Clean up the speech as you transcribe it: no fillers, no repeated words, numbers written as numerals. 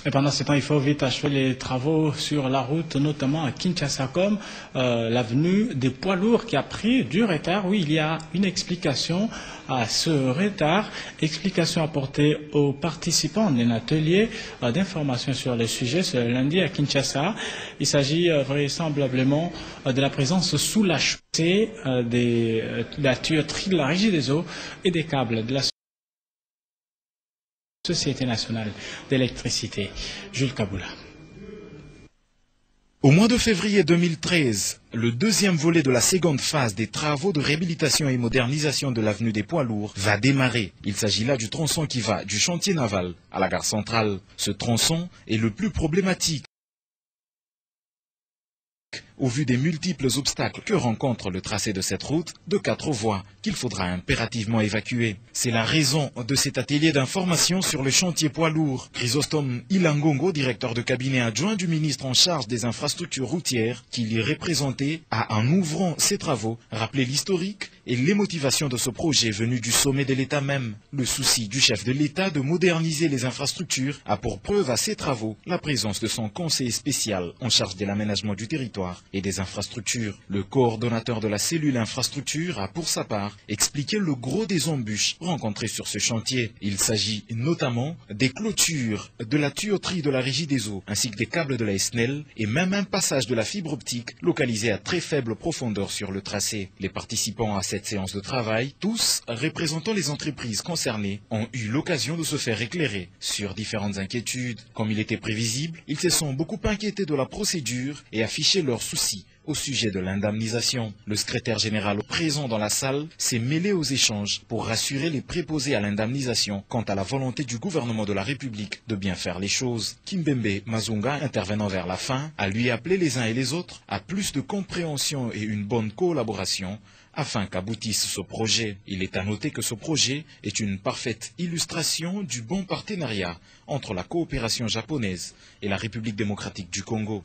Et pendant ce temps, il faut vite achever les travaux sur la route, notamment à Kinshasa, comme l'avenue des poids lourds qui a pris du retard. Oui, il y a une explication à ce retard, explication apportée aux participants d'un atelier d'information sur le sujet ce lundi à Kinshasa. Il s'agit vraisemblablement de la présence sous la chaussée de la tuyauterie de la Régie des eaux et des câbles de la Société nationale d'électricité. Jules Kaboula. Au mois de février 2013, le deuxième volet de la seconde phase des travaux de réhabilitation et modernisation de l'avenue des Poids Lourds va démarrer. Il s'agit là du tronçon qui va du chantier naval à la gare centrale. Ce tronçon est le plus problématique au vu des multiples obstacles que rencontre le tracé de cette route de 4 voies qu'il faudra impérativement évacuer. C'est la raison de cet atelier d'information sur le chantier poids lourd. Chrysostome Ilangongo, directeur de cabinet adjoint du ministre en charge des infrastructures routières, qui l'y représentait, a en ouvrant ses travaux rappelé l'historique et les motivations de ce projet venu du sommet de l'État même. Le souci du chef de l'État de moderniser les infrastructures a pour preuve à ses travaux la présence de son conseiller spécial en charge de l'aménagement du territoire et des infrastructures. Le coordonnateur de la cellule infrastructure a pour sa part expliqué le gros des embûches rencontrées sur ce chantier. Il s'agit notamment des clôtures de la tuyauterie de la Régie des eaux ainsi que des câbles de la SNEL et même un passage de la fibre optique localisé à très faible profondeur sur le tracé. Les participants à cette séance de travail, tous représentant les entreprises concernées, ont eu l'occasion de se faire éclairer sur différentes inquiétudes. Comme il était prévisible, ils se sont beaucoup inquiétés de la procédure et affiché leurs soucis au sujet de l'indemnisation. Le secrétaire général présent dans la salle s'est mêlé aux échanges pour rassurer les préposés à l'indemnisation quant à la volonté du gouvernement de la République de bien faire les choses. Kimbembe Mazunga, intervenant vers la fin, a lui appelé les uns et les autres à plus de compréhension et une bonne collaboration afin qu'aboutisse ce projet. Il est à noter que ce projet est une parfaite illustration du bon partenariat entre la coopération japonaise et la République démocratique du Congo.